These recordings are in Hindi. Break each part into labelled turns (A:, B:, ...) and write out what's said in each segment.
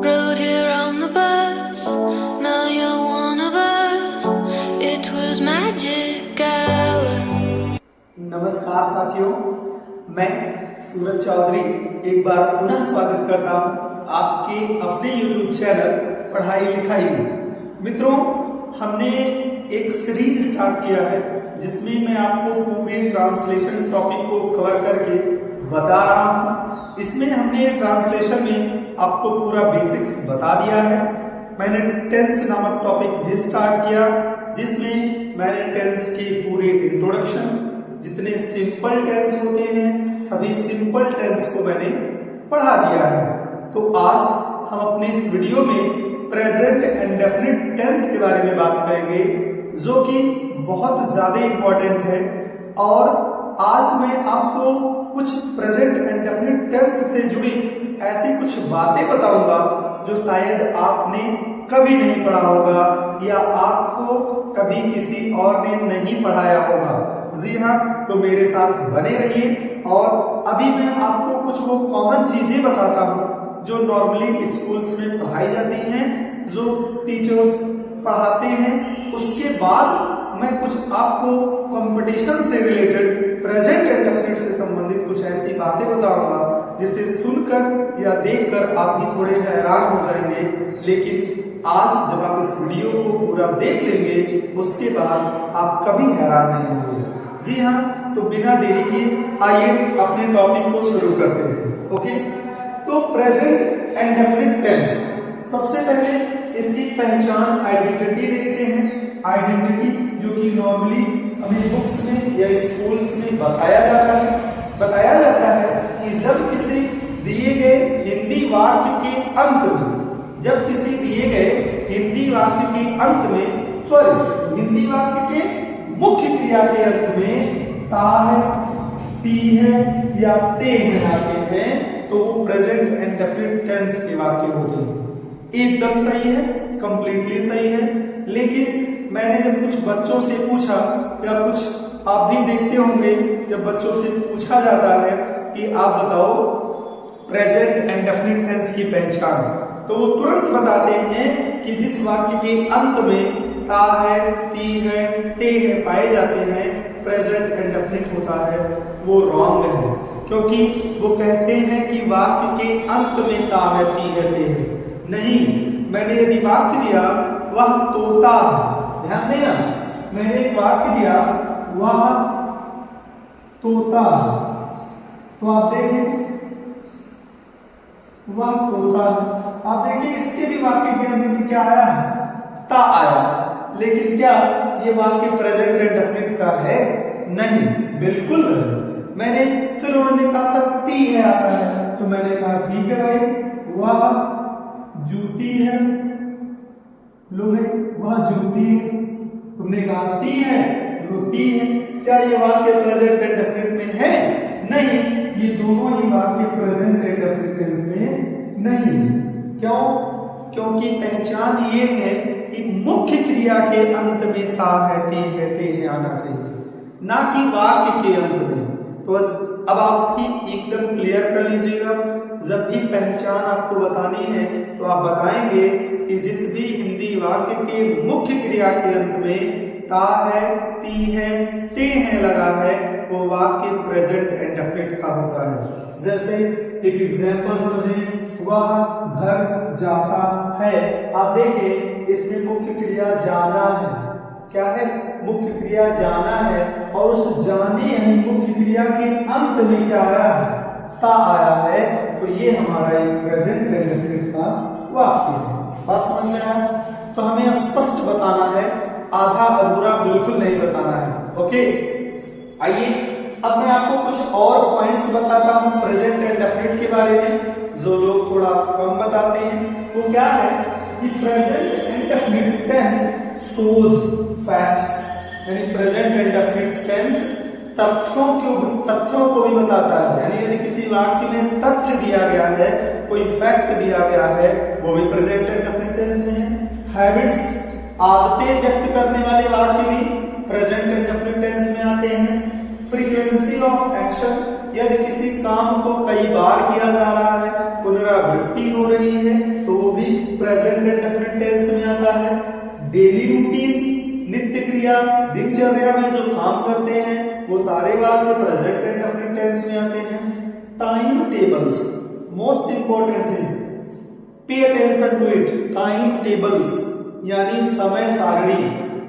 A: Rode here on the bus, now you're one of us. It was magic hour.
B: नमस्कार साथियों, मैं सूरज चौधरी एक बार पुनः स्वागत करता हूं आपके अपने YouTube चैनल पढ़ाई लिखाई में। मित्रों, हमने एक सीरीज स्टार्ट किया है जिसमें मैं आपको पूरे ट्रांसलेशन टॉपिक को कवर करके बता रहा हूं। इसमें हमने ट्रांसलेशन में आपको पूरा बेसिक्स बता दिया है। मैंने टेंस नामक टॉपिक भी स्टार्ट किया जिसमें मैंने टेंस के पूरे इंट्रोडक्शन, जितने सिंपल टेंस होते हैं सभी सिंपल टेंस को मैंने पढ़ा दिया है। तो आज हम अपने इस वीडियो में प्रेजेंट एंड डेफिनिट टेंस के बारे में बात करेंगे जो कि बहुत ज्यादा इंपॉर्टेंट है। और आज मैं आपको कुछ प्रेजेंट एंड डेफिनिट टेंस से जुड़ी ऐसी कुछ बातें बताऊंगा जो शायद आपने कभी नहीं पढ़ा होगा या आपको कभी किसी और ने नहीं पढ़ाया होगा। जी हाँ, तो मेरे साथ बने रहिए। और अभी मैं आपको कुछ वो कॉमन चीजें बताता हूँ जो नॉर्मली स्कूल्स में पढ़ाई जाती हैं, जो टीचर्स पढ़ाते हैं। उसके बाद मैं कुछ आपको कंपटीशन से रिलेटेड प्रेजेंट एंड डेफिनिट से संबंधित कुछ ऐसी बातें बताऊंगा जिसे सुनकर या देखकर आप भी थोड़े हैरान हो जाएंगे। लेकिन आज जब आप इस वीडियो को पूरा देख लेंगे उसके बाद आप कभी हैरान नहीं होंगे। जी हाँ, तो बिना देरी के आइए अपने टॉपिक को शुरू करते हैं। ओके, तो प्रेजेंट एंड डेफिनिट टेंस, सबसे पहले इसकी पहचान आइडेंटिटी देखते हैं। आइडेंटिटी जो कि नॉर्मली हमें बुक्स में या स्कूल्स में बताया जाता है कि जब किसी दिए गए हिंदी वाक्य के अंत में, जब किसी दिए गए हिंदी वाक्य के अंत में, हिंदी वाक्य के मुख्य क्रिया के अंत में ता है, ती है या ते है आते हैं तो वो प्रेजेंट एंड डेफिनिट टेंस के वाक्य होते हैं। एकदम सही है, कंप्लीटली सही है। लेकिन मैंने जब कुछ बच्चों से पूछा या कुछ आप भी देखते होंगे जब बच्चों से पूछा जाता है कि आप बताओ प्रेजेंट एंड डेफिनिट टेंस की पहचान, तो वो तुरंत बताते हैं कि जिस वाक्य के अंत में ता है, ती है, ते है पाए जाते हैं, प्रेजेंट एंड डेफिनिट होता है, वो रॉन्ग है। क्योंकि वो कहते हैं कि वाक्य के अंत में ता है, ती है, ते है। नहीं, मैंने यदि वाक्य दिया वह तोता है, ध्यान देना, मैंने एक वाक्य दिया वह तोता, तो आप देखें वह तोता, आप देखिए इसके भी वाक्य के अंदर में क्या आया है, ता आया। लेकिन क्या ये वाक्य प्रेजेंट एंड डेफिनिट का है? नहीं, बिल्कुल नहीं। मैंने फिर उन्होंने कहा सकती है आता है, तो मैंने कहा ठीक है भाई, वह जूती है, लो है वह जूती है। तुमने कहा ती है, रोटी है। क्या ये वाक्य प्रेजेंट एंड डेफिनिट में है? नहीं, ये दोनों ही वाक्य प्रेजेंट एंड डेफिनिट टेंस में नहीं है। क्यों? क्योंकि पहचान ये है कि मुख्य क्रिया के अंत में ता है, ती है, ते है आना चाहिए, ना कि वाक्य के अंत में। तो अब आप भी एकदम क्लियर कर लीजिएगा, जब भी पहचान आपको बतानी है तो आप बताएंगे कि जिस भी हिंदी वाक्य के मुख्य क्रिया के अंत में ता है, ती है, ते है लगा है वो वाक्य प्रेजेंट एंड डेफिनिट का होता है। जैसे एक एग्जांपल समझें, वह घर जाता है। आप देखें इसमें मुख्य क्रिया जाना है। क्या है? मुख्य क्रिया जाना है। और उस जाने यानी मुख्य क्रिया के अंत में क्या आया है? ता आया है। तो ये हमारा एक प्रेजेंट एंड डेफिनिट का वाक्य है। बात समझ में आया? तो हमें स्पष्ट बताना है, आधा अधूरा बिल्कुल नहीं बताना है। ओके, आइए अब मैं आपको कुछ और पॉइंट्स बताता हूं प्रेजेंट एंड डेफिनिट के बारे में जो लोग थोड़ा कम बताते हैं। वो क्या है कि present and definite tense shows facts, यानी प्रेजेंट एंड डेफिनिट टेंस तथ्यों को भी बताता है। यानी यदि किसी वाक्य में तथ्य दिया गया है, कोई फैक्ट दिया गया है, वो भी प्रेजेंट एंड डेफिनिट टेंस में है। हैबिट्स, आदतें व्यक्त करने वाले वाक्य भी प्रेजेंट एंड डेफिनिट टेंस में आते हैं। फ्रीक्वेंसी ऑफ एक्शन, यदि किसी काम को कई बार किया जा रहा है, पुनरावृत्ति हो रही है, तो वो भी प्रेजेंट इंडेफिनिट टेंस में आता है। डेली रूटीन, नित्य क्रिया, दिनचर्या में जो काम करते हैं वो सारे वाक्य प्रेजेंट इंडेफिनिट टेंस में आते हैं। Time tables, most important thing, pay attention to it. Time tables यानी समय सारणी,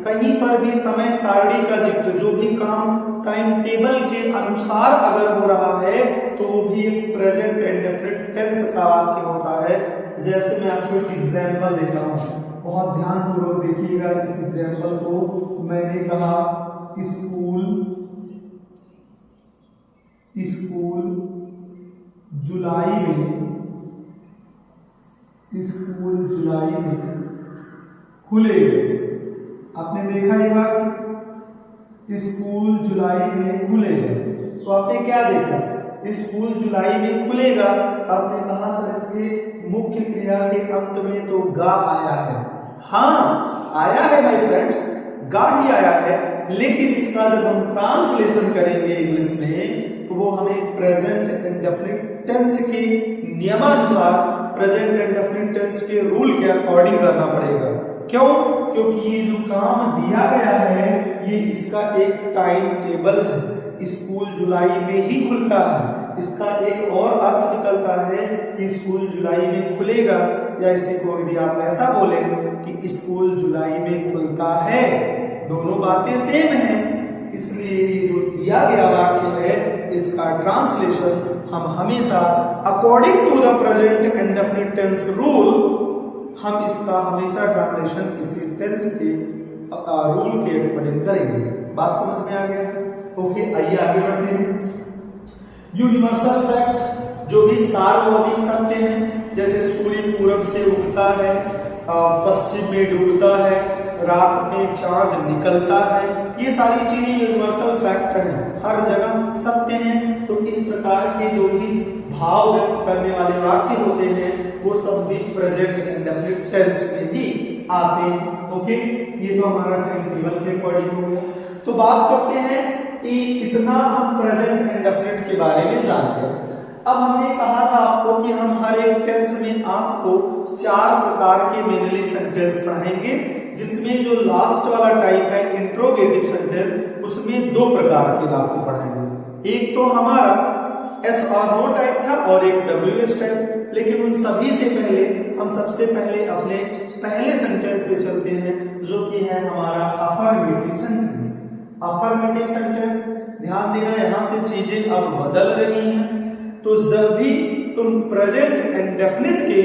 B: कहीं पर भी समय सारणी का जिक्र, जो भी काम टाइम टेबल के अनुसार अगर हो रहा है तो वो भी एक प्रेजेंट इंडेफिनिट टेंस का वाक्य होता है। जैसे मैं आपको एक एग्जांपल देता हूं, बहुत ध्यानपूर्वक देखिएगा इस एग्जांपल को। मैंने कहा स्कूल जुलाई में खुलेगा। आपने देखा ये बात, स्कूल जुलाई में खुलेगा, तो आपने क्या देखा, स्कूल जुलाई में खुलेगा। आपने कहा सर इसके मुख्य क्रिया के अंत में तो गा आया है। हाँ आया है माय फ्रेंड्स, गा ही आया है, लेकिन इसका जब हम ट्रांसलेशन करेंगे इंग्लिश में तो वो हमें प्रेजेंट इंडेफिनिट टेंस के नियमानुसार, प्रेजेंट इंडेफिनिट टेंस के रूल के अकॉर्डिंग करना पड़ेगा। क्यों? क्योंकि ये जो काम दिया गया है ये इसका एक टाइम टेबल है, स्कूल जुलाई में ही खुलता है। इसका एक और अर्थ निकलता है कि स्कूल जुलाई में खुलेगा, या इसे को यदि आप ऐसा बोले कि स्कूल जुलाई में खुलता है, दोनों बातें सेम हैं। इसलिए ये जो दिया गया वाक्य है इसका ट्रांसलेशन हम हमेशा according to the present indefinite tense rule, हम इसका हमेशा ट्रांसलेशन इसी टेंस के रूल के अकॉर्डिंग करेंगे। बात समझ में आ गया? ओके, आइए आगे बढ़ते हैं। यूनिवर्सल फैक्ट, जो भी सार्वभौमिक सत्य हैं, जैसे सूर्य पूरब से उगता है, पश्चिम में डूबता है, रात में चांद निकलता है, ये सारी चीजें यूनिवर्सल फैक्ट हैं, हर जगह सत्य हैं। तो इस प्रकार के जो भी भाव व्यक्त करने वाले वाक्य होते हैं वो सब भी प्रेजेंट इंडेफिनिट टेंस में ही आते हैं। ओके, ये तो हमारा टाइम टेबल के अकॉर्डिंग हो गया। तो बात करते हैं कि कितना हम प्रेजेंट इंडेफिनिट के बारे में जानते हैं। अब हमने कहा था आपको कि हम हर एक टेंस में आपको 4 प्रकार के मेनली सेंटेंस पढ़ाएंगे, जिसमें जो लास्ट वाला टाइप है इंट्रोगेटिव सेंटेंस, उसमें 2 प्रकार के वाक्य पढ़ाएंगे। एक तो हमारा एस और नो टाइप था और एक WH टाइप। लेकिन उन सभी से पहले हम सबसे पहले अपने पहले सेंटेंस पे चलते हैं, जो कि है हमारा अफर्मेटिव सेंटेंस। अफर्मेटिव सेंटेंस, ध्यान देना यहाँ से चीजें अब बदल रही हैं। तो जब भी तुम प्रेजेंट इंडेफिनिट के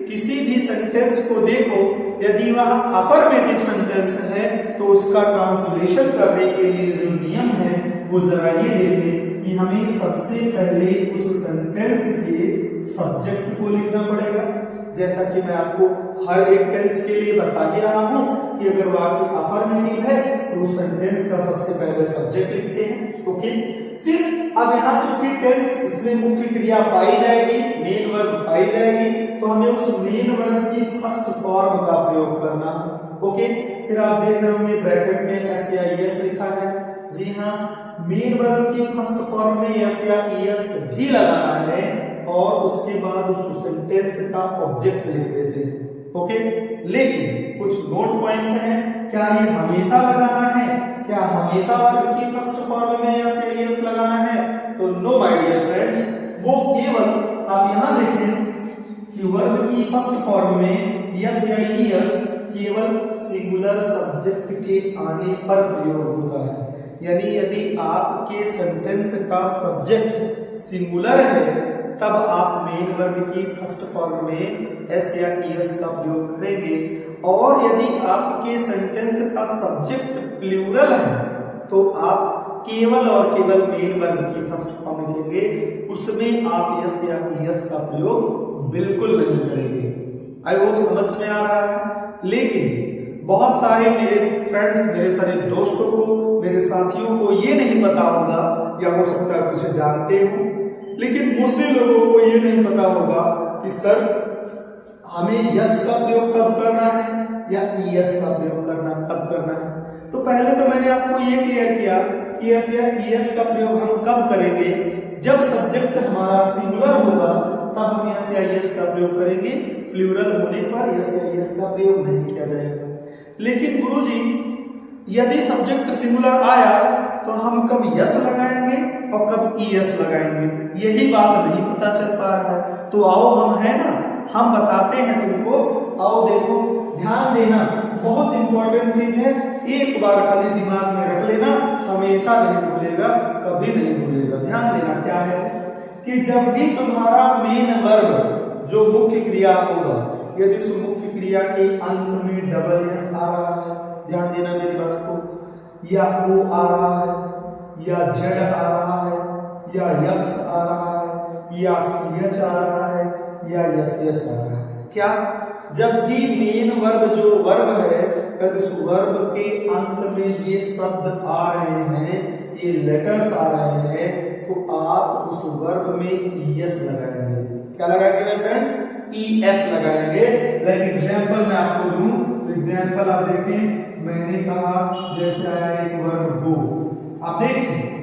B: किसी भी सेंटेंस को देखो, यदि वह अफर्मेटिव सेंटेंस है तो उसका ट्रांसलेशन करने के लिए जो नियम है वो जरा ये देखें कि हमें सबसे पहले उस सेंटेंस के सब्जेक्ट को लिखना पड़ेगा। जैसा कि मैं आपको हर एक टेंस के लिए बता ही रहा हूं कि अगर वाक्य अफर्मेटिव है तो उस सेंटेंस का सबसे पहले सब्जेक्ट लिखते हैं। ओके, फिर अब यहाँ चूंकि टेंस, इसमें मुख्य क्रिया पाई जाएगी, मेन वर्ब पाई जाएगी, तो हमें उस मेन वर्ब की फर्स्ट फॉर्म का प्रयोग करना है। ओके, फिर आप देख रहे होंगे ब्रैकेट में एस या ईएस लिखा है। जी हाँ, मेन वर्ब की फर्स्ट फॉर्म में एस या ईएस भी लगाना है और उसके बाद उस सेंटेंस का ऑब्जेक्ट लिख देते हैं। ओके, लेकिन कुछ नोट पॉइंट है, क्या ये हमेशा लगाना है? क्या हमेशा वर्ब की फर्स्ट फॉर्म में एस या ईएस लगाना है? तो नो माय डियर फ्रेंड्स, वो केवल आप यहां देखें कि वर्ब की फर्स्ट फॉर्म में एस या ईएस केवल सिंगुलर सब्जेक्ट के आने पर प्रयोग होता है। यानी यदि आपके सेंटेंस का सब्जेक्ट सिंगुलर है तब आप मेन वर्ब की फर्स्ट फॉर्म में एस या ईएस का प्रयोग करेंगे, और यदि आपके सेंटेंस का सब्जेक्ट प्लूरल है तो आप केवल और केवल मेन वर्ब की फर्स्ट फॉर्म लिखेंगे, उसमें आप एस या ईएस का प्रयोग बिल्कुल नहीं करेंगे। आई होप समझ में आ रहा है। लेकिन बहुत सारे मेरे फ्रेंड्स, मेरे सारे दोस्तों को, मेरे साथियों को ये नहीं पता होगा, या हो सकता है कुछ जानते हो, लेकिन मोस्टली लोगों को ये नहीं पता होगा कि सर हमें यस का प्रयोग कब करना है या ईएस का प्रयोग कब करना है। तो पहले तो मैंने आपको ये क्लियर किया कि एस या ईएस का प्रयोग हम कब करेंगे, जब सब्जेक्ट हमारा सिंगुलर होगा, तब हम एस या एस का प्रयोग करेंगे। प्लूरल होने पर एस या एस का प्रयोग नहीं किया जाएगा। लेकिन गुरुजी यदि सब्जेक्ट सिंगुलर आया तो हम कब यस लगाएंगे और कब ईएस लगाएंगे, यही बात नहीं पता चल पा रहा है। तो आओ हम है ना, हम बताते हैं तुमको। आओ देखो, ध्यान देना, बहुत इंपॉर्टेंट चीज है, एक बार खाली दिमाग में रख लेना, हमेशा नहीं भूलेगा, कभी नहीं भूलेगा। ध्यान देना क्या है कि जब भी तुम्हारा मेन वर्ब जो मुख्य क्रिया होगा, यदि उस मुख्य क्रिया के अंत में डबल एस आ रहा है, ध्यान देना मेरी बात को, या ओ आ रहा है, या जेड आ रहा है, या यक्स आ रहा है, या सीएच आ रहा है, या एसएच आ रहा है। क्या? जब भी मेन वर्ब जो वर्ब है, यदि उस वर्ब के अंत में ये शब्द आ रहे हैं, ये लेटर्स आ रहे हैं, तो आप उस वर्ब में ईएस लगाएंगे। क्या लगाएंगे मेरे फ्रेंड्स? ईएस लगाएंगे। लाइक एग्जांपल मैं आपको दूं, एग्जांपल आप देखें, मैंने कहा जैसे आया एक वर्ब गो, आप देखें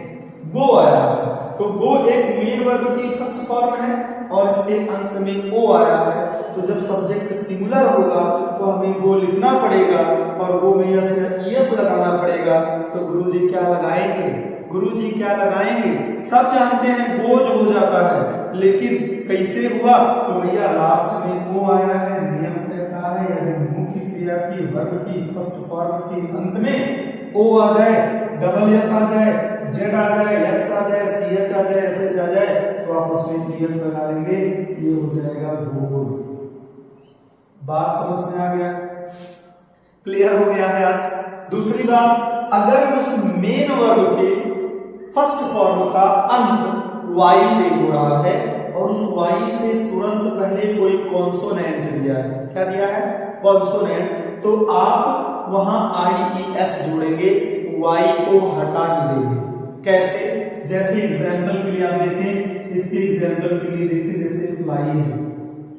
B: गो आया, तो गो एक मेन वर्ब की फर्स्ट फॉर्म है और इसके अंत में ओ आया है। तो जब सब्जेक्ट सिंगुलर होगा तो हमें गो लिखना पड़ेगा और गो में एस लगाना पड़ेगा। तो गुरुजी क्या लगाएंगे? गुरुजी क्या लगाएंगे? सब जानते हैं बोझ हो जाता है, लेकिन कैसे हुआ? तो भैया लास्ट में ओ आया है, नियम कहता है यदि मुख्य क्रिया की वर्ब की फर्स्ट फॉर्म के अंत में ओ आ जाए, डबल एस आ जाए, जेड आ जाए, एक्स आ जाए, सीएच आ जाए, एसएच आ जाए, तो आप उसमें ईएस लगा लेंगे, ये हो जाएगा बोझ। बात समझ में आ गया? क्लियर हो गया है आज? दूसरी बात, अगर उस मेन वर्ब के फर्स्ट फॉर्म का अंत वाई पे हो रहा है और उस वाई से तुरंत पहले कोई कॉन्सोनेंट दिया है, क्या दिया है? कॉन्सोनेंट, तो आप वहां आईईएस जोड़ेंगे, वाई को हटा ही देंगे। कैसे? जैसे एग्जाम्पल के लिए आप देखें, इसके एग्जाम्पल के लिए देखें, जैसे फ्लाई है,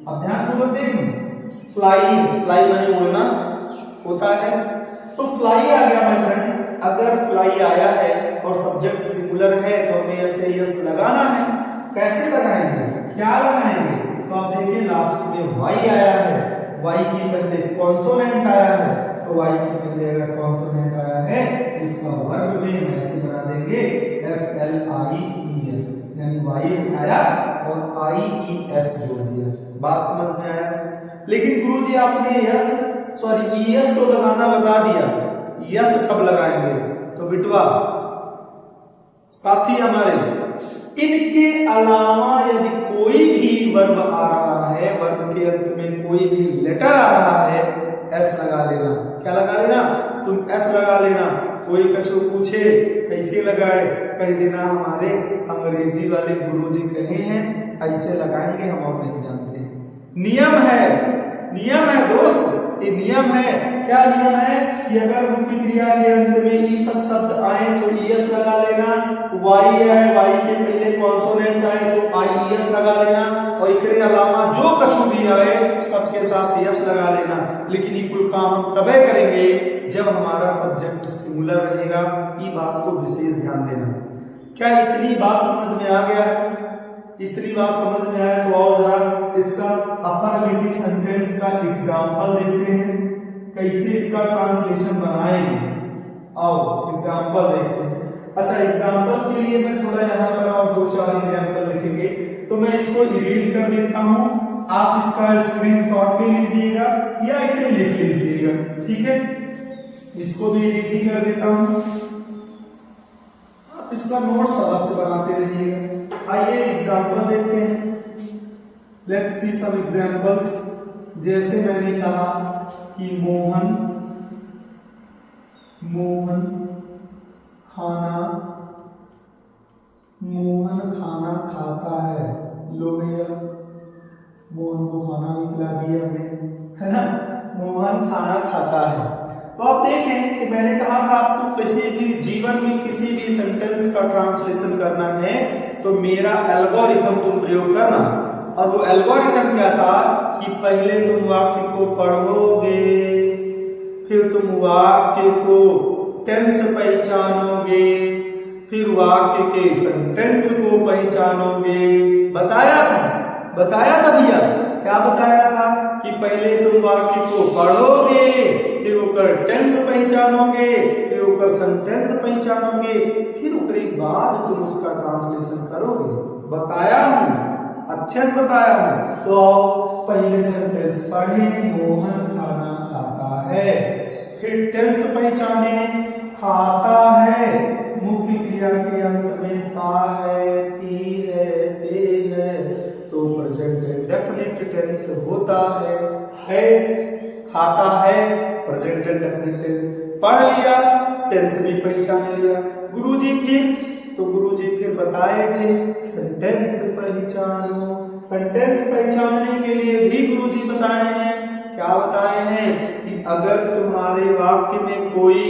B: अब ध्यानपूर्वक देखें, फ्लाई, फ्लाई माने उड़ना होता है, तो फ्लाई आ गया माय फ्रेंड्स। अगर फ्लाई आया है और सब्जेक्ट सिंगुलर है तो हमें ऐसे यस लगाना है। कैसे लगाएंगे? क्या लगाएंगे? तो आप देखिए लास्ट में वाई आया है, वाई की पहले कॉन्सोनेंट आया है, तो वाई की पहले अगर कॉन्सोनेंट आया है इसका वर्ग में ऐसे बना देंगे FLIES, यानी वाई हटाया और IES जोड़ दिया। बात समझ में आया? लेकिन गुरुजी आपने ES तो लगाना बता दिया, यस कब लगाएंगे? तो बिटवा साथी हमारे, इनके अलावा यदि कोई भी वर्ब आ रहा है, वर्ब के अंत में कोई भी लेटर आ रहा है, एस लगा लेना। क्या लगा लेना? तुम एस लगा लेना। कोई कछु पूछे कैसे लगाए, कह देना हमारे अंग्रेजी वाले गुरुजी कहे हैं ऐसे लगाएंगे, हम और नहीं जानते हैं। नियम है, नियम है दोस्त, ये नियम है। क्या नियम है कि अगर मुख्य क्रिया के अंत में ई सब शब्द आए तो ईएस लगा लेना, वाई है, वाई के पहले कॉन्सोनेंट आए तो आईईएस लगा लेना, और इसके अलावा जो कछु भी आए सबके साथ एस लगा लेना। लेकिन ये कुल काम हम तभी करेंगे जब हमारा सब्जेक्ट सिंगुलर रहेगा। ये बात को विशेष ध्यान देना। क्या इतनी बात समझ में आ गया है? इतनी बात समझ में आया तो आओ जरा इसका अफर्मेटिव सेंटेंस का एग्जांपल देखते हैं, कैसे इसका ट्रांसलेशन बनाएंगे। आओ एग्जांपल देखते हैं। अच्छा, एग्जांपल के लिए मैं थोड़ा यहाँ पर और 2-4 एग्जांपल लिखेंगे, तो मैं इसको इरेज कर देता हूँ। आप इसका स्क्रीनशॉट भी लीजिएगा या इसे लिख लीजिएगा, ठीक है? इसको भी इरेज कर देता हूँ, आप इसका नोट्स अलग से बनाते रहिएगा। आइए एग्जांपल देखते हैं। Let's see some examples. जैसे मैंने कहा कि मोहन खाना खाता है। लो भैया, मोहन को खाना भी खिला दिया हमें, है ना? मोहन खाना खाता है। तो आप देखें कि मैंने कहा था आपको किसी भी जीवन में किसी भी सेंटेंस का ट्रांसलेशन करना है तो मेरा एल्गोरिथम तुम प्रयोग करना। और वो एल्गोरिथम क्या था कि पहले तुम वाक्य को पढ़ोगे, फिर तुम वाक्य को टेंस पहचानोगे, फिर वाक्य के सेंटेंस को पहचानोगे। बताया था बताया था भैया, क्या बताया था कि पहले तुम वाक्य को पढ़ोगे, फिर ओकर टेंस पहचानोगे, फिर ओकर सेंटेंस पहचानोगे, फिर ओकरे बाद तुम उसका ट्रांसलेशन करोगे। बताया हूँ, अच्छे से बताया हूँ। तो आओ पहले सेंटेंस पढ़े, मोहन खाना खाता है। फिर टेंस पहचाने, खाता है, मुख्य क्रिया के अंत में ता है, ती है, ते है, तो प्रेजेंट इंडेफिनिट टेंस होता है, खाता है, प्रेजेंट इंडेफिनिट टेंस पढ़ लिया, टेंस भी पहचान लिया। गुरुजी फिर बताए थे सेंटेंस पहचानो। सेंटेंस पहचानने के लिए भी गुरुजी बताए हैं, क्या बताए हैं कि अगर तुम्हारे वाक्य में कोई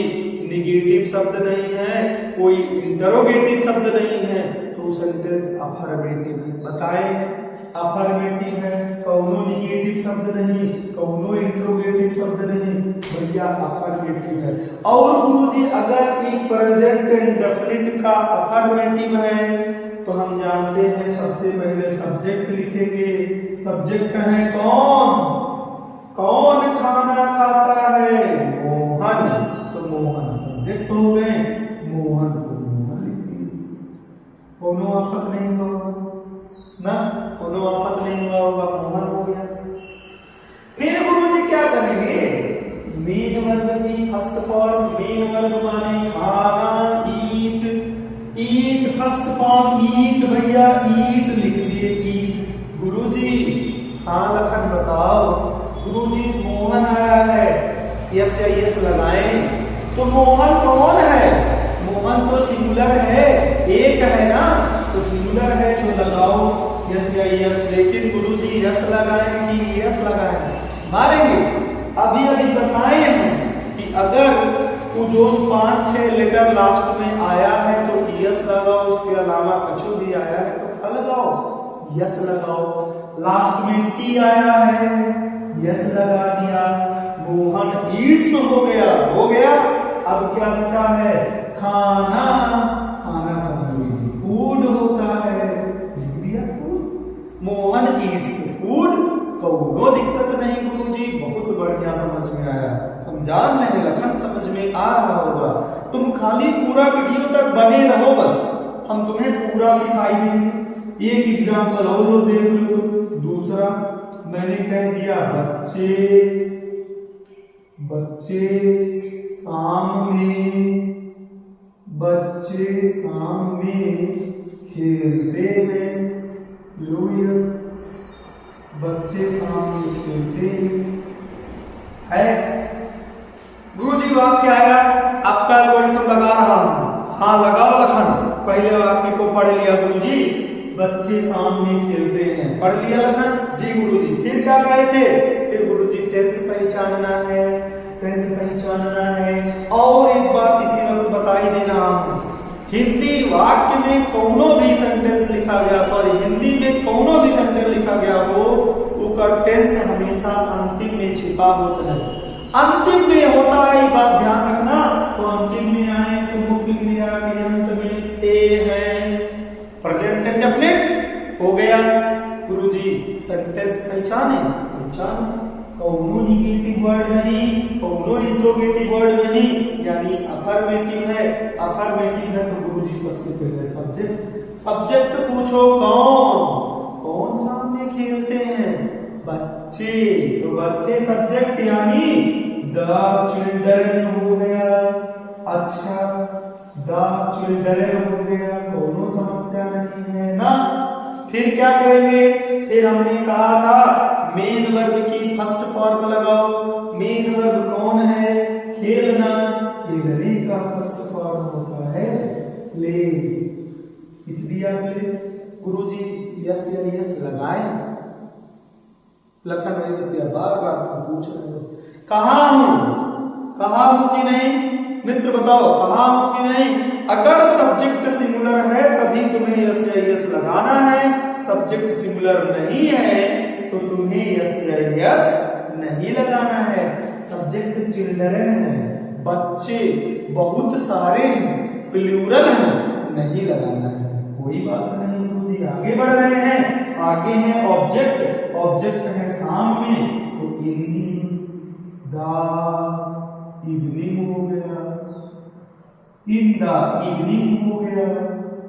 B: निगेटिव शब्द नहीं है, कोई इंटरोगेटिव शब्द नहीं है, तो सेंटेंस अफर्मेटिव है। बताए हैं अफर्मेटिव है, कौनो निगेटिव शब्द नहीं, कौनो इंटरोगेटिव शब्द नहीं, भैया अफर्मेटिव है। और गुरुजी अगर एक प्रेजेंट इंडेफिनिट का अफर्मेटिव है तो हम जानते हैं सबसे पहले सब्जेक्ट लिखेंगे। सब्जेक्ट है कौन खाना खाता है? मोहन। तो मोहन सब्जेक्ट हो गए, मोहन को मोहन लिखिए, कोनो आफत नहीं होगा ना, कोनो आफत नहीं हुआ होगा, मोहन हो गया। फिर गुरुजी क्या करेंगे, मेन वर्ब की फर्स्ट फॉर्म, मेन वर्ब माने खाना, ईट, ईट फर्स्ट फॉर्म ईट, भैया ईट लिख लिए, ईट। गुरुजी हाँ लखन बताओ, गुरुजी मोहन आया है, यस या यस लगाएं, तो मोहन कौन है? मोहन तो सिंगुलर है, एक है ना, तो सिंगुलर है तो लगाओ यस या यस। लेकिन गुरुजी यस लगाएं कि यस लगाएं? मारेंगे। अभी बताए हैं कि अगर वो जो 5-6 लेटर लास्ट में आया है तो यस लगाओ, उसके अलावा कुछ भी आया है तो क्या लगाओ? यस लगाओ। लास्ट में टी आया है, यस लगा दिया, मोहन ईट्स हो गया। अब क्या बचा है? खाना, खाना का अंग्रेजी फूड होता है, लिख दिया फूड। मोहन ईट्स फूड, कोनो दिक्कत नहीं गुरुजी, बहुत बढ़िया समझ में आया। हम जान रहे लखन समझ में आ रहा होगा, तुम खाली पूरा वीडियो तक बने रहो, बस हम तुम्हें पूरा सिखाई देंगे। एक एग्जाम्पल और लो, देख लो। दूसरा मैंने कह दिया बच्चे सामने खेलते हैं, बच्चे सामने खेलते हैं। गुरुजी वाक्य आया, आपका एल्गोरिथम लगा रहा हूं, हाँ लगाओ लखन। पहले वाक्य को पढ़ लिया गुरुजी, बच्चे सामने खेलते हैं, पढ़ लिया लखन जी गुरुजी। फिर क्या कहे थे? फिर गुरुजी टेंस पहचानना है, टेंस पहचानना है। और एक बात इसी वक्त बता ही दे रहा हूं, हिंदी वाक्य में कोनो भी सेंटेंस लिखा गया, हिंदी में कोनो भी सेंटेंस लिखा गया हो, उसका टेंस हमेशा अंतिम में छिपा होता है, अंतिम में होता है, ये बात ध्यान रखना। तो अंतिम में आए तो मुख्य क्रिया के अंत में ए है, प्रेजेंट इंडेफिनिट हो गया। गुरुजी सेंटेंस पहचाने, कौनो निगेटिव वर्ड नहीं, कौनो इंट्रोगेटिव वर्ड नहीं, यानी अफर्मेटिव है। अफर्मेटिव है तो गुरुजी सबसे पहले सब्जेक्ट पूछो, कौन सामने खेलते हैं? बच्चे, तो बच्चे सब्जेक्ट यानी द चिल्ड्रन हो गया। अच्छा, द चिल्ड्रन हो गया, कोनो समस्या नहीं है ना। फिर क्या करेंगे? फिर हमने कहा था मेन वर्ब की फर्स्ट फॉर्म लगाओ। मेन वर्ब कौन है? खेलना, खेलने का फर्स्ट फॉर्म होता है प्ले। लिख दिया प्ले। गुरुजी यस या यस लगाए? लखन वैद्य बार पूछ रहे हो, कहा हूं कि नहीं? मित्र बताओ, कहा हूं कि नहीं? अगर सब्जेक्ट सिंगुलर है तभी तुम्हें यस या यस लगाना है, सब्जेक्ट सिंगुलर नहीं है तो तुम्हें यस या यस नहीं लगाना है। सब्जेक्ट चिल्ड्रन है, बच्चे बहुत सारे हैं, प्लूरल है, नहीं लगाना है। कोई बात नहीं गुरुजी, आगे बढ़ रहे हैं। आगे है ऑब्जेक्ट, ऑब्जेक्ट है सामने, तो इन द इवनिंग हो गया, इन द इवनिंग हो गया।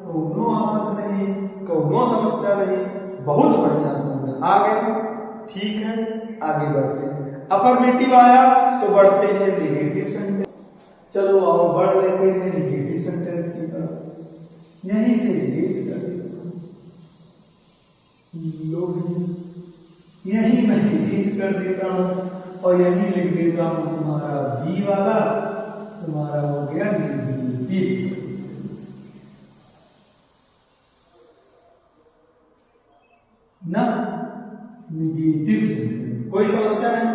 B: कौनो आफत नहीं, कौनो समस्या नहीं, बहुत बढ़िया समझ में आ गया। ठीक है, आगे बढ़ते हैं। अफर्मेटिव आया तो बढ़ते हैं नेगेटिव सेंटेंस। चलो आओ बढ़ लेते हैं नेगेटिव सेंटेंस की तरफ। यहीं से रिलीज कर देता हूं, यहीं मैं रिलीज कर देता हूं और यहीं लिख देता हूं तुम्हारा बी वाला, तुम्हारा हो गया नेगेटिव ना, निगेटिव सेंटेंस। कोई समस्या नहीं।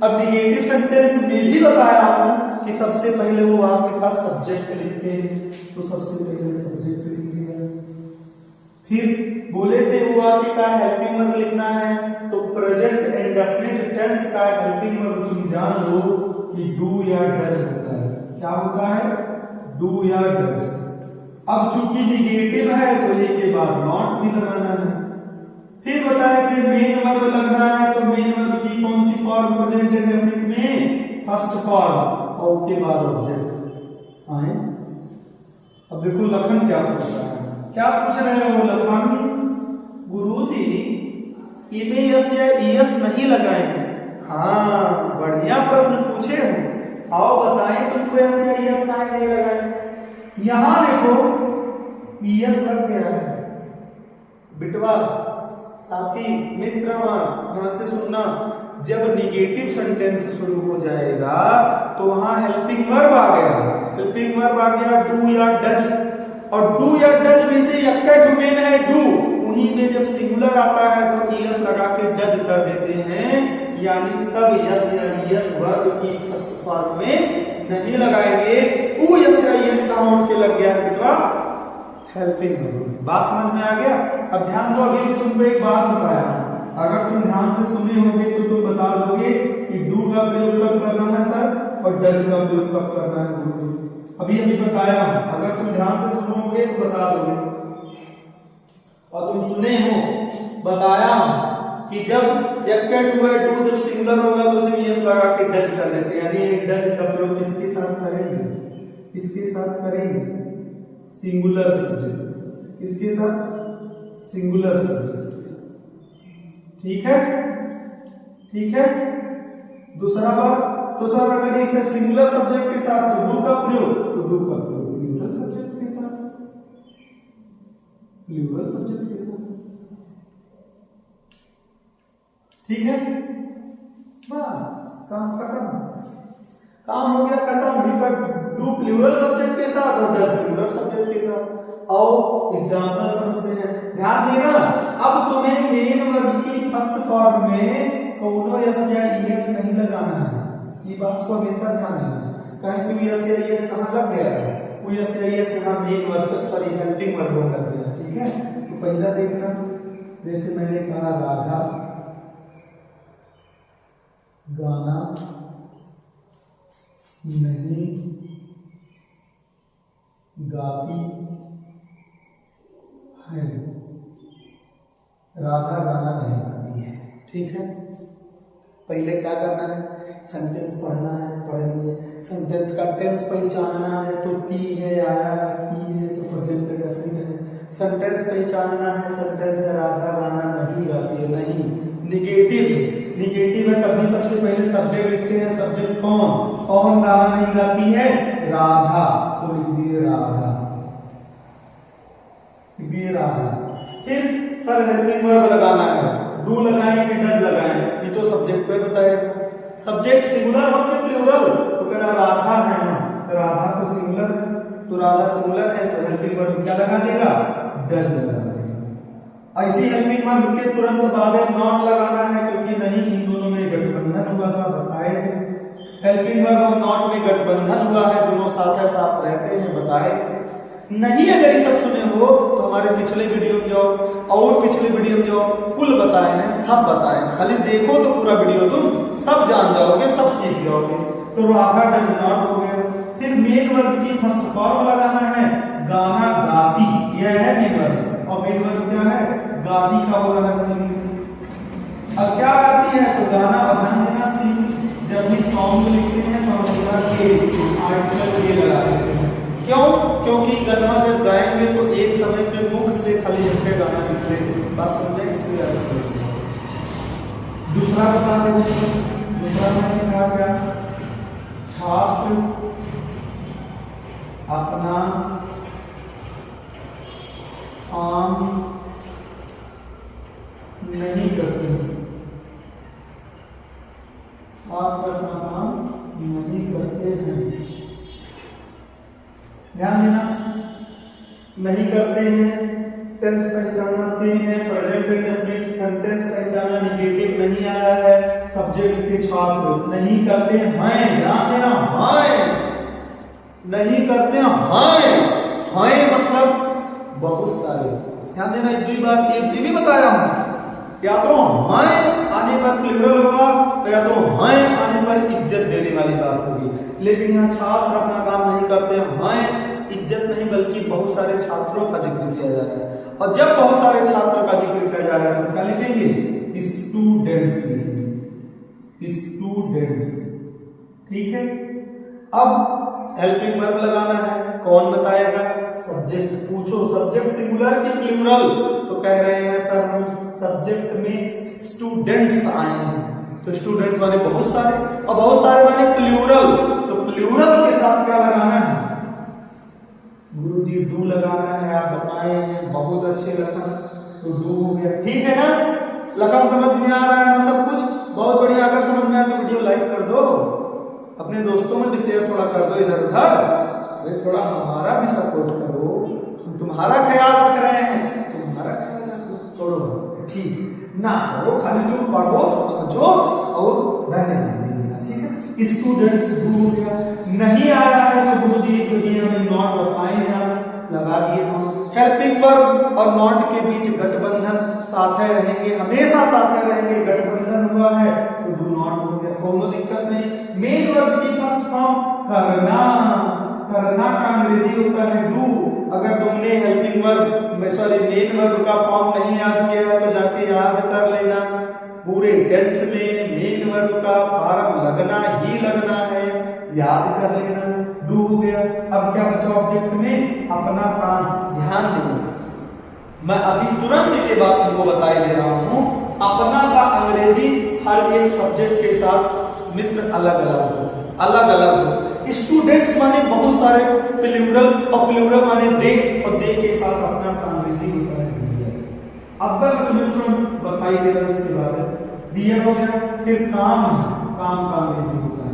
B: अब निगेटिव सेंटेंस में भी बताया हूं कि सबसे पहले वो आपके पास सब्जेक्ट लिखते हैं, तो सबसे पहले सब्जेक्ट लिख दिया। फिर बोले थे वो आपके का हेल्पिंग वर्ब लिखना है, तो प्रेजेंट इंडेफिनिट टेंस का हेल्पिंग वर्ब तुम जान लो कि डू या डज होता है। क्या होता है? डू या डज। अब चूंकि निगेटिव है तो ये के बाद नॉट भी लगाना है। फिर बताया कि मेन वर्ब लगना है, तो मेन वर्ब की कौन सी फॉर्म प्रेजेंट इंडेफिनिट में? फर्स्ट फॉर्म, और उसके बाद ऑब्जेक्ट आए। अब देखो लखन क्या पूछ रहा है, क्या पूछ रहे हो लखन? गुरुजी ईमेस या ईएस नहीं लगाएंगे। हाँ, बढ़िया प्रश्न पूछे हो। आओ बताएं तुमको एस या ईएस काहे नहीं लगाए? यहां देखो ईएस लग गया है। बिटवा, साथी, मित्रवा, ध्यान से सुनना, जब निगेटिव सेंटेंस शुरू हो जाएगा तो वहां हेल्पिंग वर्ब आ गया। हेल्पिंग वर्ब आ गया डू या डज, और डू या डज में से एक डोमेन है डू, उन्हीं में जब सिंगुलर आता है तो ईएस लगा के डज कर देते हैं, यानी तब यस या ईएस वर्ब की फर्स्ट फॉर्म में नहीं लगाएंगे। ऊ यस या ईएस कहां उठ के लग गया है बेटा? Helping verb. बात समझ में आ गया? अब ध्यान दो, अभी तुमको एक बात बताया, अगर तुम ध्यान से सुने होगे तो तुम बता दोगे कि डू का प्रयोग कब करना है सर और डज का प्रयोग कब करना है गुरुजी। अभी अभी बताया, अगर तुम ध्यान से सुनोगे तो बता दोगे। और तुम सुने हो, बताया कि जब एक हुआ डू जब सिंगुलर होगा तो उसे यस लगा के डज कर देते हैं, यानी डज का प्रयोग किसके साथ करेंगे? इसके साथ करेंगे, सिंगुलर सब्जेक्ट के साथ। किसके साथ? सिंगुलर सब्जेक्ट के साथ। ठीक है, ठीक है। दूसरा बात, तो सर अगर इसे सिंगुलर सब्जेक्ट के साथ तो डू का प्रयोग, तो डू का प्रयोग प्लूरल सब्जेक्ट के साथ, प्लूरल सब्जेक्ट के साथ। ठीक है, बस काम खत्म, काम हो गया खत्म। डू प्लूरल सब्जेक्ट के साथ और डज सिंगुलर सब्जेक्ट के साथ। आओ एग्जांपल समझते हैं, ध्यान देना। अब तुम्हें मेन वर्ब की फर्स्ट फॉर्म में कोनो यस या ईएस नहीं लगाना है, ये बात को हमेशा ध्यान देना। कहीं भी यस या ईएस कहां लग गया है? वो यस या ईएस यहां main verb sorry helping verb में लग गया। ठीक है, तो पहला देखना, जैसे मैंने कहा राधा गाना नहीं गाती है, राधा गाना नहीं गाती है। ठीक है, पहले क्या करना है? सेंटेंस पढ़ना है, पढ़ेंगे। सेंटेंस का टेंस पहचानना है, तो टी है, आया है, की है, तो प्रेजेंट इंडेफिनिट है। सेंटेंस पहचानना है, सेंटेंस है राधा गाना नहीं गाती है, नहीं निगेटिव। निगेटिव है तभी सबसे पहले सब्जेक्ट लिखते हैं। सब्जेक्ट कौन? कौन गाना नहीं गाती है? राधा, तो लिख दिए राधा, लिख दिए राधा। फिर सर हेल्पिंग वर्ब लगाना है, डू लगाएं कि डज लगाएं? ये तो सब्जेक्ट पे बताएगा। सब्जेक्ट सिंगुलर हो कि प्लूरल? तो कह रहा राधा है ना, राधा तो सिंगुलर है, तो राधा सिंगुलर है तो हेल्पिंग वर्ब क्या लगा देगा? डज लगा देगा। ऐसी हेल्पिंग वर्ब के तुरंत बाद नॉट लगाना है, क्योंकि नहीं इन दोनों में गठबंधन हुआ था, बताए थे। हेल्पिंग वर्ब और नॉट में गठबंधन हुआ है, दोनों साथ साथ रहते हैं, बताए थे। नहीं अगर ये सब सुने हो तो हमारे पिछले वीडियो में जाओ, और पिछले वीडियो में जाओ, कुल बताए हैं, सब बताए। खाली देखो तो पूरा वीडियो तुम सब जान जाओगे, सब सीख जाओगे। तो राधा डज नॉट हो गया। फिर मेन वर्ब की फर्स्ट फॉर्म लगाना है, गाना गाती, यह है मेन वर्ब, और मेन वर्ब क्या है, गाती का होगा है सिंग। अब क्या गाती है, तो गाना बजाना देना सिंग। जब भी सॉन्ग लिखते हैं तो हमेशा के आर्टिकल ये लगा देते हैं, क्यों, क्योंकि गाना जब गाएंगे तो एक समय पे मुख से खाली झटके गाना निकले, बात समझे, इसलिए दूसरा बता देंगे। दूसरा मैंने कहा क्या, छात्र अपना काम नहीं करते, छात्र अपना काम नहीं करते हैं, ध्यान देना, नहीं करते हैं, टेंस पहचानते हैं, प्रेजेंट इंडेफिनिट सेंटेंस पहचाना, नेगेटिव नहीं आया है, सब्जेक्ट के छात्र नहीं करते हैं, ध्यान देना, नहीं करते हैं मतलब बहुत सारे, ध्यान देना, एक दो बार एक भी बताया हूं, या तो आने पर प्लूरल होगा, या तो आने पर इज्जत देने वाली बात होगी, लेकिन यहाँ छात्र अपना काम नहीं करते, इज्जत नहीं बल्कि बहुत सारे छात्रों का जिक्र किया जा रहा है, और जब बहुत सारे छात्रों का जिक्र किया जा रहा है तो क्या लिखेंगे, स्टूडेंट्स लिखेंगे, स्टूडेंट्स, ठीक है। अब हेल्पिंग वर्ब लगाना है, कौन बताएगा, सब्जेक्ट, पूछो सब्जेक्ट सिंगुलर की प्लूरल, तो कह रहे हैं सर हम सब्जेक्ट में स्टूडेंट्स आए हैं, तो स्टूडेंट्स माने बहुत सारे, और बहुत सारे माने प्लूरल, तो प्लूरल के साथ क्या लगाना है, गुरुजी डू लगाना है, आप बताए हैं, बहुत अच्छे लखन, तो डू हो गया, ठीक है ना, लखन समझ में आ रहा है ना सब कुछ, बहुत बढ़िया। अगर समझ में आए तो वीडियो लाइक कर दो, अपने दोस्तों में भी शेयर थोड़ा कर दो इधर उधर, अरे थोड़ा हमारा भी सपोर्ट करो, हम तुम्हारा ख्याल रख रहे हैं, तुम्हारा ख्याल रखो, तोड़ो, ठीक ना करो, खाली तुम पढ़ो समझो और धन्यवाद देना, ठीक है। स्टूडेंट्स हो गया, नहीं आ रहा है तो गुरुजी हमें नॉट बताए हैं, लगा दिए हम। हेल्पिंग वर्ब और नॉट के बीच गठबंधन, साथ रहेंगे, हमेशा साथ रहेंगे, गठबंधन हुआ है तो डू नॉट हो गया, कोई दिक्कत नहीं। मेन वर्ब की फर्स्ट फॉर्म करना, करना का अंग्रेजी होता है डू। अगर तुमने हेल्पिंग वर्ब मेन वर्ब का फॉर्म नहीं याद किया तो जाके याद कर लेना, पूरे टेंस में मेन वर्ब का फॉर्म लगना ही लगना है, याद कर लेना, डू हो गया। अब क्या बचा ऑब्जेक्ट में, अपना काम, ध्यान देना, मैं अभी तुरंत के बाद तुमको बताई दे रहा हूं, अपना का अंग्रेजी हर एक सब्जेक्ट के साथ मित्र अलग अलग होते, अलग अलग। स्टूडेंट्स माने बहुत सारे, प्लूरल, और प्लूरल माने दे, और दे के साथ अपना का अंग्रेजी होता है। अब मैं तुम्हें बताई दे रहा हूं, इसके बाद दिया हो गया, फिर काम है, काम का अंग्रेजी होता है,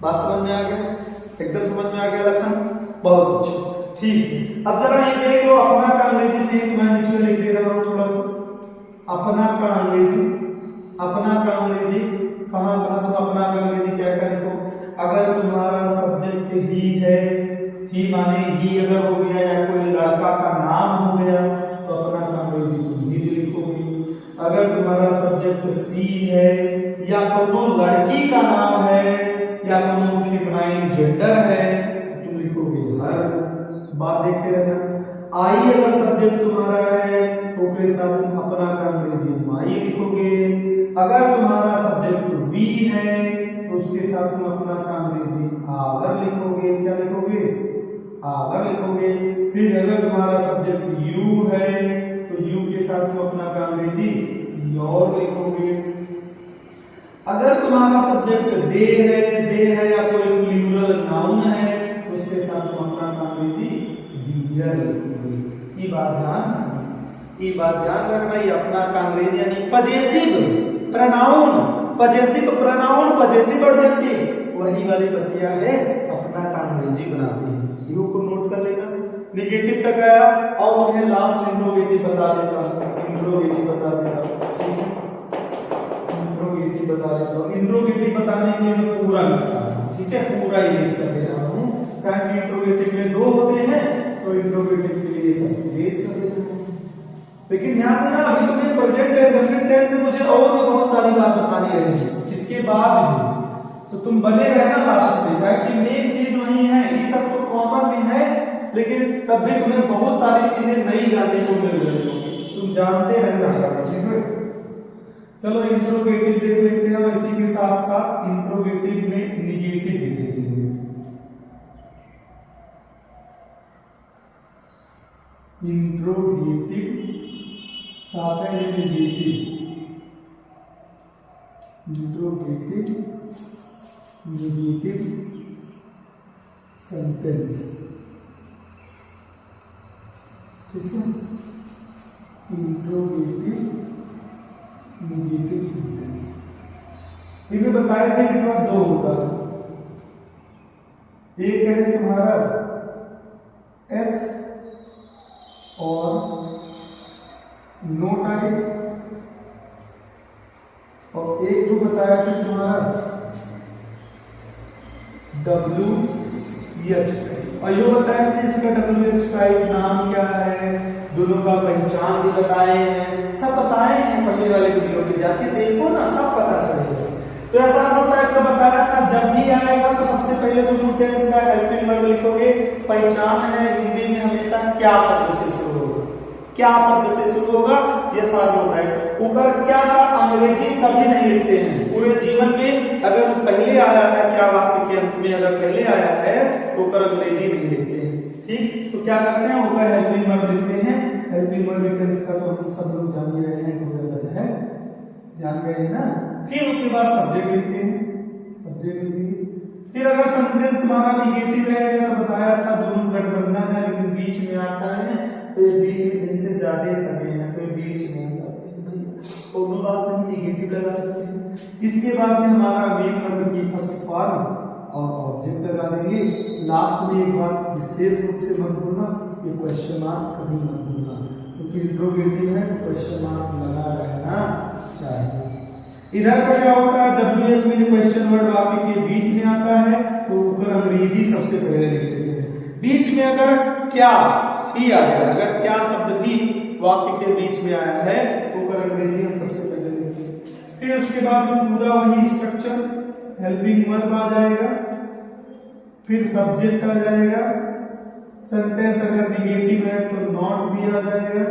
B: बात समझ में आ गया, एकदम समझ में आ गया लखन, बहुत अच्छा, ठीक। अब जरा ये देख लो, अपना का अंग्रेजी में मैं नीचे लिख दे रहा हूं थोड़ा सा, अपना का अंग्रेजी, अपना का अंग्रेजी कहां कहां, तो अपना का अंग्रेजी क्या क्या लिखो, अगर तुम्हारा सब्जेक्ट ही है, ही माने ही अगर हो गया, या कोई लड़का का नाम हो गया तो अपना का अंग्रेजी तुम ही लिखोगे। अगर तुम्हारा सब्जेक्ट सी है, या कोनो लड़की का नाम है, या कोनो फेमिनाइन जेंडर है, तुम लिखोगे हर, बात देखते रहना। आई अगर सब्जेक्ट तुम्हारा है तो उसके साथ तुम अपना का अंग्रेजी माई लिखोगे। अगर तुम्हारा सब्जेक्ट बी है तो उसके साथ तुम अपना का अंग्रेजी आवर लिखोगे, क्या लिखोगे, आवर लिखोगे। फिर अगर तुम्हारा सब्जेक्ट यू है तो यू के साथ तुम अपना का अंग्रेजी योर लिखोगे। अगर तुम्हारा सब्जेक्ट दे है या कोई प्लूरल नाउन है तो उसके साथ तुम अपना का अंग्रेजी डियर लिखोगे। ये बात ध्यान रखना, ये अपना का अंग्रेजी यानी possessive pronoun, possessive pronoun, possessive adjective, वही वाली बतिया है अपना का अंग्रेजी बनाते हैं, यू को नोट कर लेना। निगेटिव तक आया, और तुम्हें लास्ट इंट्रोगेटिव बता देता हूं, इंट्रोगेटिव बता देता हूं, ठीक है, इंट्रोगेटिव बता देता हूं। इंट्रोगेटिव बताने के लिए मैं पूरा लिखता हूं, ठीक है, पूरा इरेज कर दे रहा हूं, कारण इंट्रोगेटिव में दो होते हैं तो इंट्रोगेटिव के लिए सब इरेज कर देता हूं। लेकिन ध्यान देना, अभी तुम्हें प्रेजेंट इंडेफिनिट टेंस से मुझे और भी बहुत सारी बात बतानी है, इसके बाद भी, तो तुम बने रहना लास्ट में, कि मेन चीज वही है, ये सब तो कॉमन भी है, लेकिन तब भी तुम्हें बहुत सारी चीजें नई जानने को मिल रही होगी, तुम जानते रहना। ठीक है, चलो इंट्रोगेटिव देख लेते हैं, इसी के साथ साथ इंट्रोगेटिव में निगेटिव भी देख लेंगे। इंट्रोगेटिव साथ है निगेटिव, इंट्रोगेटिव निगेटिव सेंटेंस। ठीक है, इंट्रोगेटिव निगेटिव सेंटेंस। इनमें बताए थे कि तुम्हारा दो होता है, एक है तुम्हारा एस और नो टाइप, और एक तो बताया था तुम्हारा WH, और ये बताया था इसका WH टाइप नाम क्या है, दोनों का पहचान भी बताए हैं, सब बताए हैं पहले वाले वीडियो में, जाके देखो ना, सब पता चलेगा। तो ऐसा होता है, तो बताया था जब भी आएगा तो सबसे पहले तुम टेंस का हेल्पिंग वर्ब लिखोगे। पहचान है हिंदी में हमेशा क्या शब्द से शुरू होगा, क्या शब्द से शुरू होगा, ये साथ होता है। ऊपर क्या का अंग्रेजी कभी नहीं लिखते हैं पूरे जीवन में, अगर वो पहले आया है क्या वाक्य के अंत में अगर पहले आया है तो ऊपर अंग्रेजी नहीं लिखते हैं। ठीक, तो क्या करते हैं, ऊपर हेल्पिंग वर्ब लिखते हैं। हेल्पिंग वर्ब टेंस का तो हम सब लोग जान ही रहे हैं, है जान गए हैं ना। फिर उसके बाद सब्जेक्ट लिखते हैं, सब्जेक्ट लिखिए। फिर अगर सेंटेंस तुम्हारा निगेटिव है तो बताया था दोनों गठबंधन है, लेकिन बीच में आता है तो ये बीच में दिन से ज्यादा सगे हैं तो ये बीच में आ जाते हैं भाई, दोनों बात नहीं निगेटिव लगा सकते हैं। इसके बाद में हमारा मेन वर्ब की फर्स्ट फॉर्म और ऑब्जेक्ट लगा देंगे। लास्ट में एक बात विशेष रूप से मत भूलना, ये क्वेश्चन मार्क कभी मत भूलना, क्योंकि इंट्रोगेटिव है तो क्वेश्चन मार्क लगा रहना चाहिए। इधर का क्या होता है, WH में क्वेश्चन वर्ड वाक्य के बीच में आता है तो ऊपर अंग्रेजी सबसे पहले लिख देते हैं। बीच में अगर क्या ही आ जाए, अगर क्या शब्द भी वाक्य के बीच में आया है तो ऊपर अंग्रेजी हम सबसे पहले लिखते हैं। फिर उसके बाद में पूरा वही स्ट्रक्चर, हेल्पिंग वर्ब आ जाएगा, फिर सब्जेक्ट आ जाएगा, सेंटेंस अगर निगेटिव है तो नॉट भी आ जाएगा,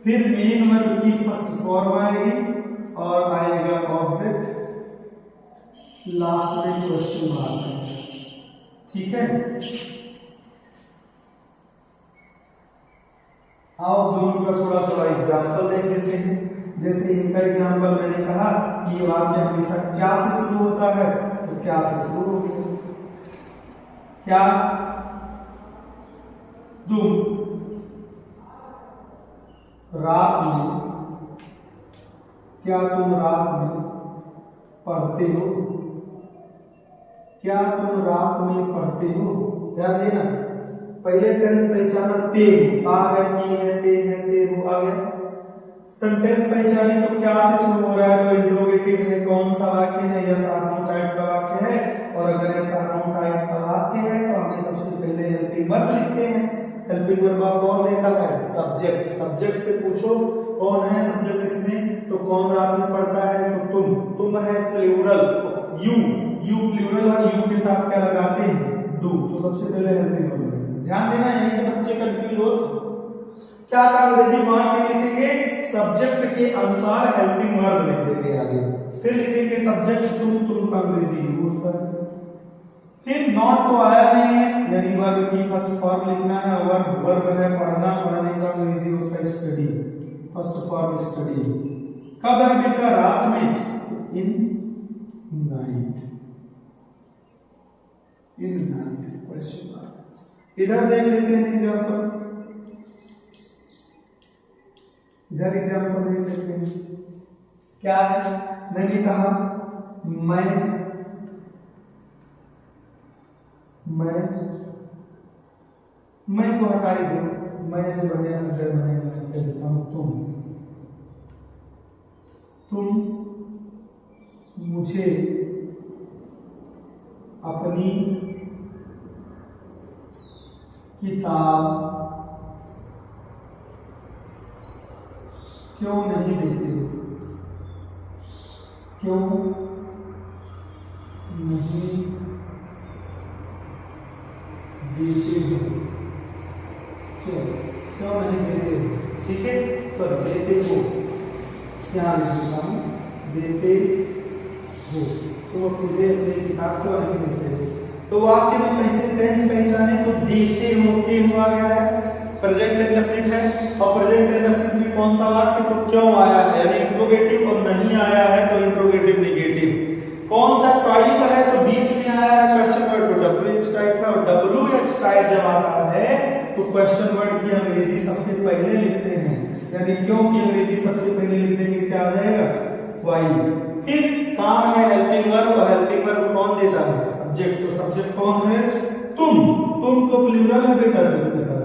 B: फिर मेन वर्ब की फर्स्ट फॉर्म आएगी और आएगा ऑब्जेक्ट, लास्ट में क्वेश्चन मार्क। ठीक है, आओ दोनों का थोड़ा थोड़ा एग्जाम्पल देख लेते हैं। जैसे इनका एग्जाम्पल मैंने कहा कि ये वाक्य हमेशा क्या से शुरू होता है, तो क्या से शुरू हो गया, क्या तुम रात में, क्या तुम रात में पढ़ते हो, क्या तुम रात में पढ़ते हो। ध्यान देना, पहले टेंस पहचाना ते हो, आ है, ती है, ते है, ते हो आ गया। सेंटेंस पहचाने तो क्या से शुरू हो रहा है, तो इंट्रोगेटिव है, कौन सा वाक्य है, यस आर नो टाइप का वाक्य है, और अगर यस आर नो टाइप का वाक्य है तो हमें सबसे पहले हेल्पिंग वर्ब लिखते हैं। हेल्पिंग वर्ब कौन देता है, सब्जेक्ट। सब्जेक्ट से पूछो कौन है सब्जेक्ट इसमें, तो कौन रात में पढ़ता है, तो तुम है प्लूरल, यू प्लूरल है, यू के साथ क्या लगाते हैं, डू, तो सबसे पहले हेल्पिंग वर्ब। ध्यान देना, यहीं से बच्चे कंफ्यूज हो, क्या का अंग्रेजी वर्ड में लिखेंगे, सब्जेक्ट के अनुसार हेल्पिंग वर्ब लिख देंगे आगे, फिर लिखेंगे सब्जेक्ट तुम का अंग्रेजी यूज कर। फिर नॉट तो आया नहीं है, यानी वर्ब की फर्स्ट फॉर्म लिखना है, वर्ब है पढ़ना, पढ़ने का अंग्रेजी होता है स्टडी, फर्स्ट फॉर्म स्टडी। कब है बेटा, रात में, in night, in night question mark. इधर देख लेते हैं एग्जाम्पल, इधर एग्जाम्पल देख लेते हैं। क्या है, मैंने कहा मैं को हटाई दो, मैं से बढ़िया अंदर मैं देता हूं तुम मुझे अपनी किताब क्यों नहीं देते, क्यों नहीं देते हो। चलो क्यों नहीं देते हो, ठीक है। तो देते हो क्या लिखता हूँ, देते हो। तो मुझे अपनी किताब क्यों नहीं देते। तो वाक्य में कैसे टेंस पहचाने, तो देते होते हुआ गया है, प्रेजेंट इंडेफिनिट है। और प्रेजेंट इंडेफिनिट में कौन सा वाक्य, तो क्यों आया है यानी इंट्रोगेटिव, और नहीं आया है तो इंट्रोगेटिव नेगेटिव। कौन सा टाइप है, तो बीच में आया है क्वेश्चन वर्ड, तो WH टाइप है। और WH टाइप जब आता है तो क्वेश्चन वर्ड की अंग्रेजी सबसे पहले लिखते हैं, यानी क्योंकि अंग्रेजी सबसे पहले लिख देंगे क्या आ जाएगा, वाई। फिर काम है हेल्पिंग वर्ब, और हेल्पिंग वर्ब कौन देता है, सब्जेक्ट। तो सब्जेक्ट कौन है, तुम तो प्लूरल है बेटा, तो इसके साथ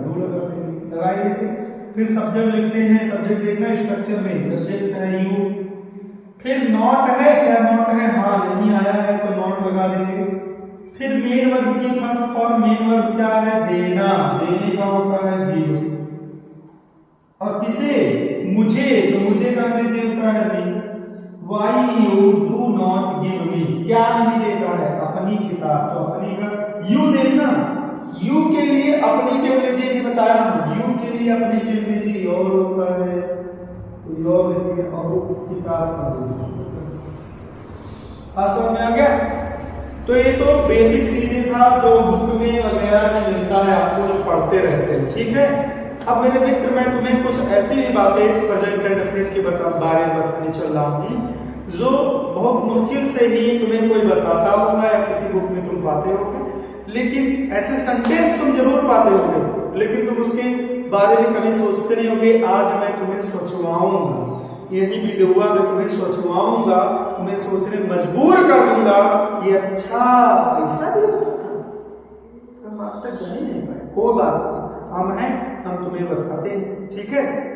B: लगाएंगे। फिर सब्जेक्ट लिखते हैं, सब्जेक्ट देखना स्ट्रक्चर में, सब्जेक्ट है यू। फिर नॉट है, क्या नॉट है, हाँ नहीं आया है तो नॉट लगा देंगे। फिर मेन वर्ब की फर्स्ट फॉर्म, मेन वर्ब क्या है, देना, देने का होता है गिव। और किसे, मुझे, तो मुझे का अंग्रेजी होता है मी। Why you do not give me, क्या नहीं देता है, अपनी किताब। तो अपनी का यू देखना, यू के लिए अपनी के अंग्रेजी भी बताया हूं, यू के लिए अपनी के अंग्रेजी योर होता है, तो योर लिखिए और किताब का समझ में आ गया। तो ये तो बेसिक चीजें था जो बुक में वगैरह में मिलता है, आपको जो पढ़ते रहते हैं, ठीक है। अब मेरे मित्र मैं तुम्हें कुछ ऐसी ही बातें प्रेजेंट इंडेफिनिट के बारे में बताने चल रहा हूँ जो बहुत मुश्किल से ही तुम्हें कोई बताता होगा या किसी बुक में तुम पाते होगे, लेकिन ऐसे सेंटेंस तुम जरूर पाते होगे, लेकिन तुम उसके बारे में कभी सोचते नहीं होगे। आज मैं तुम्हें सोचवाऊंगा, यही वीडियो में तुम्हें सोचवाऊंगा, तुम्हें सोचने मजबूर कर दूंगा। ये अच्छा ऐसा भी होता था, हम आज तक जान ही नहीं पाए, कोई बात नहीं, हम हैं, हम तुम्हें बताते हैं, ठीक है।